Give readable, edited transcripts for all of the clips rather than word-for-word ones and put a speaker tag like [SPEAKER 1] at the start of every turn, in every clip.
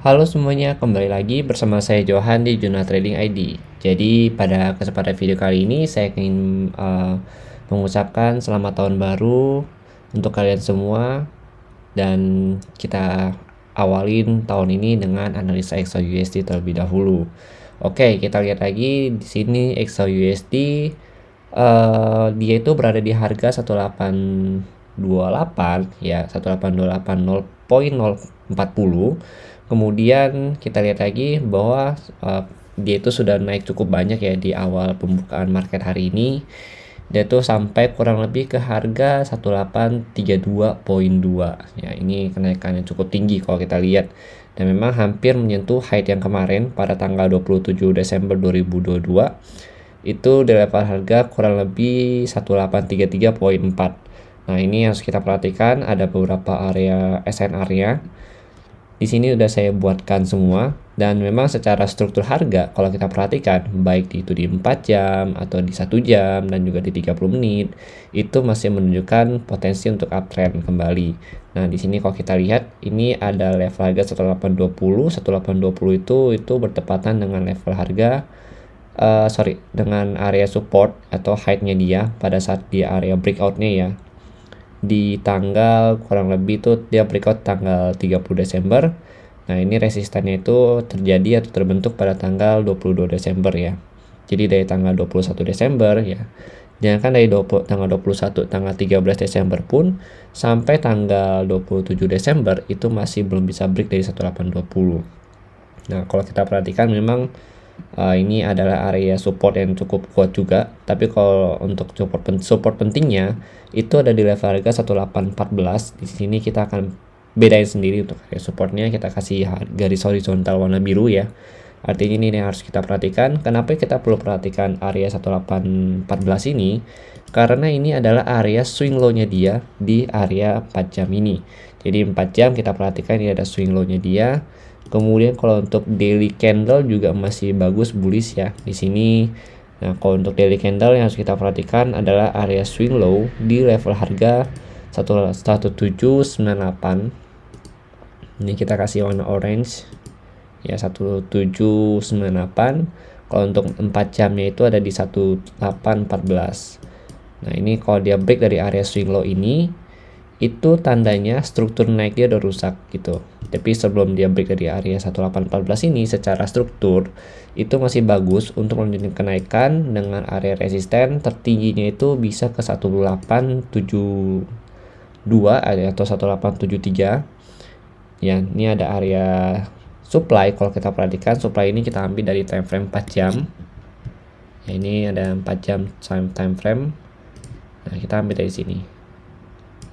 [SPEAKER 1] Halo semuanya, kembali lagi bersama saya Johan di Juna Trading ID. Jadi pada kesempatan video kali ini saya ingin mengucapkan selamat tahun baru untuk kalian semua, dan kita awalin tahun ini dengan analisa XAUUSD terlebih dahulu. Oke, kita lihat lagi di sini XAUUSD dia itu berada di harga 1828 ya, 1828.040. Kemudian kita lihat lagi bahwa dia itu sudah naik cukup banyak ya di awal pembukaan market hari ini. Dia tuh sampai kurang lebih ke harga 1832.2 ya. Ini kenaikannya cukup tinggi kalau kita lihat, dan memang hampir menyentuh height yang kemarin pada tanggal 27 Desember 2022 itu di level harga kurang lebih 1833.4. Nah, ini harus kita perhatikan, ada beberapa area SNR-nya. Di sini udah saya buatkan semua, dan memang secara struktur harga kalau kita perhatikan, baik itu di 4 jam atau di 1 jam dan juga di 30 menit, itu masih menunjukkan potensi untuk uptrend kembali. Nah, di sini kalau kita lihat, ini ada level harga 1820. 1820 itu bertepatan dengan level harga dengan area support atau height-nya dia pada saat di area breakout-nya ya. Di tanggal kurang lebih itu dia breakout tanggal 30 Desember. Nah, ini resistannya itu terjadi atau terbentuk pada tanggal 22 Desember ya. Jadi dari tanggal 21 Desember ya. Jangan kan dari tanggal 21, tanggal 13 Desember pun sampai tanggal 27 Desember itu masih belum bisa break dari 1820. Nah, kalau kita perhatikan memang ini adalah area support yang cukup kuat juga, tapi kalau untuk support pentingnya itu ada di level harga 1814. Di sini kita akan bedain sendiri untuk area supportnya, kita kasih garis horizontal warna biru ya. Artinya ini yang harus kita perhatikan. Kenapa kita perlu perhatikan area 1814 ini? Karena ini adalah area swing low-nya dia di area 4 jam ini. Jadi 4 jam kita perhatikan ini ada swing low-nya dia. Kemudian kalau untuk daily candle juga masih bagus bullish ya di sini. Nah, kalau untuk daily candle yang harus kita perhatikan adalah area swing low di level harga 1798. Ini kita kasih warna orange ya, 1798. Kalau untuk 4 jamnya itu ada di 1814. Nah, ini kalau dia break dari area swing low ini, itu tandanya struktur naik dia udah rusak gitu. Tapi sebelum dia break dari area 1814 ini, secara struktur itu masih bagus untuk melanjutkan kenaikan dengan area resisten tertingginya itu bisa ke 1872 atau 1873 ya. Ini ada area supply. Kalau kita perhatikan supply ini kita ambil dari time frame 4 jam ya, ini ada 4 jam time frame. Nah, kita ambil dari sini.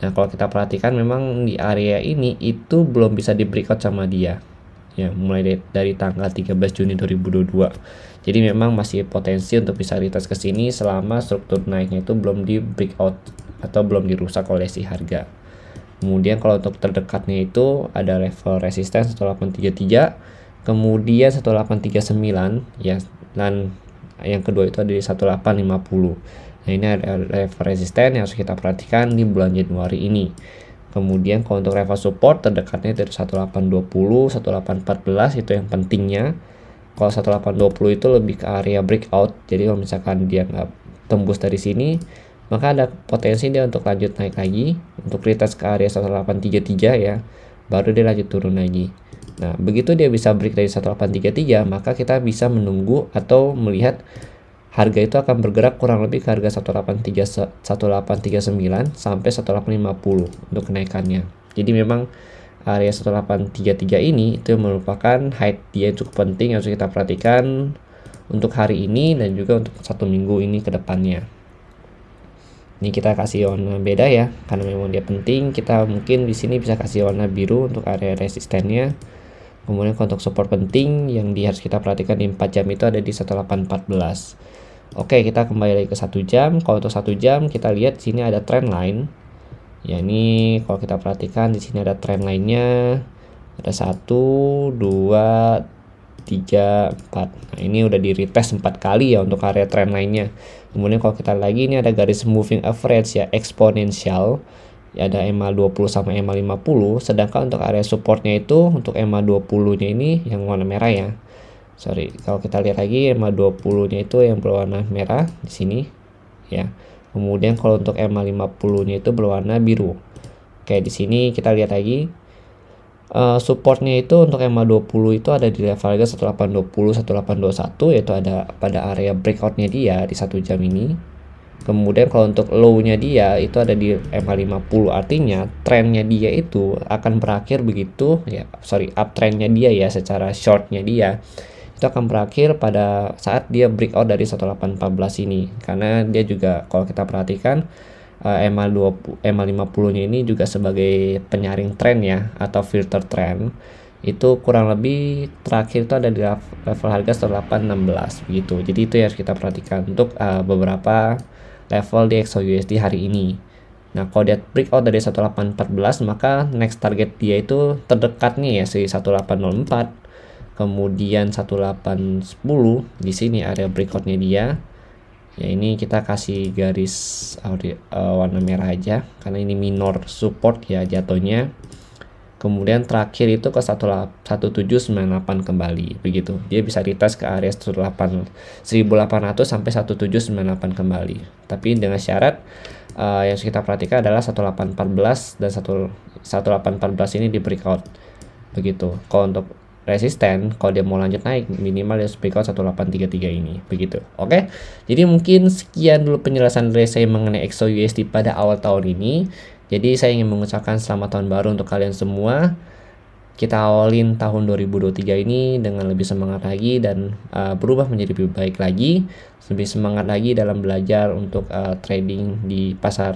[SPEAKER 1] Nah, kalau kita perhatikan memang di area ini itu belum bisa di breakout sama dia ya, mulai dari tanggal 13 Juni 2022. Jadi memang masih potensi untuk bisa retest ke sini selama struktur naiknya itu belum di breakout atau belum dirusak oleh si harga. Kemudian kalau untuk terdekatnya itu ada level resisten 1833, kemudian 1839 ya, dan yang kedua itu ada di 1850. Nah, ini ada level resisten yang harus kita perhatikan di bulan Januari ini. Kemudian kalau untuk level support terdekatnya dari 1820, 1814 itu yang pentingnya. Kalau 1820 itu lebih ke area breakout. Jadi kalau misalkan dia nggak tembus dari sini, maka ada potensi dia untuk lanjut naik lagi, untuk retest ke area 1833 ya, baru dia lanjut turun lagi. Nah, begitu dia bisa break dari 1833, maka kita bisa menunggu atau melihat harga itu akan bergerak kurang lebih ke harga 1839 sampai 1850 untuk kenaikannya. Jadi memang area 1833 ini itu merupakan height dia cukup penting yang harus kita perhatikan untuk hari ini dan juga untuk 1 minggu ini ke depannya. Ini kita kasih warna beda ya, karena memang dia penting. Kita mungkin di sini bisa kasih warna biru untuk area resistennya. Kemudian untuk support penting yang harus kita perhatikan di 4 jam itu ada di 1814. Oke, kita kembali lagi ke 1 jam. Kalau untuk 1 jam kita lihat di sini ada trend line. Ya, ini kalau kita perhatikan di sini ada trend line-nya. Ada 1 2 3 4. Nah, ini udah di retest 4 kali ya untuk area trend line-nya. Kemudian kalau kita lagi ini ada garis moving average ya, eksponensial. ya ada EMA 20 sama EMA 50, sedangkan untuk area supportnya itu untuk EMA 20 nya ini yang warna merah ya. Sorry, kalau kita lihat lagi EMA 20 nya itu yang berwarna merah di sini ya. Kemudian kalau untuk EMA 50 nya itu berwarna biru. Oke, di sini kita lihat lagi supportnya itu untuk EMA 20 itu ada di level harga 1820 1821, yaitu ada pada area breakoutnya dia di 1 jam ini. Kemudian kalau untuk low-nya dia itu ada di EMA 50, artinya trennya dia itu akan berakhir begitu ya, uptrendnya dia ya, secara shortnya dia itu akan berakhir pada saat dia breakout dari 1814 ini, karena dia juga kalau kita perhatikan EMA 50 nya ini juga sebagai penyaring tren ya, atau filter tren, itu kurang lebih terakhir itu ada di level harga 1816 begitu. Jadi itu yang harus kita perhatikan untuk beberapa level di XAUUSD hari ini. Nah, kalau dia breakout dari 1814, maka next target dia itu terdekatnya ya si 1804, kemudian 1810 di sini area breakoutnya dia. Ya, ini kita kasih garis warna merah aja karena ini minor support ya jatuhnya. Kemudian terakhir itu ke 1798 kembali begitu. Dia bisa retest ke area 1800 sampai 1798 kembali. Tapi dengan syarat yang kita perhatikan adalah 1814 dan 1814 ini di breakout begitu. Kalau untuk resisten, kalau dia mau lanjut naik minimal dia breakout 1833 ini begitu. Oke. Jadi mungkin sekian dulu penjelasan dari saya mengenai XAUUSD pada awal tahun ini. Jadi saya ingin mengucapkan selamat tahun baru untuk kalian semua. Kita awalin tahun 2023 ini dengan lebih semangat lagi dan berubah menjadi lebih baik lagi, lebih semangat lagi dalam belajar untuk trading di pasar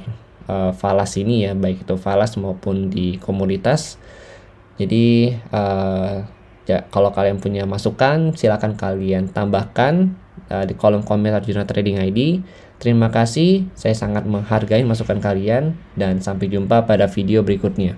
[SPEAKER 1] falas ini ya, baik itu falas maupun di komoditas. Jadi ya, kalau kalian punya masukan silakan kalian tambahkan di kolom komentar Jurnal Trading ID. Terima kasih, saya sangat menghargai masukan kalian dan sampai jumpa pada video berikutnya.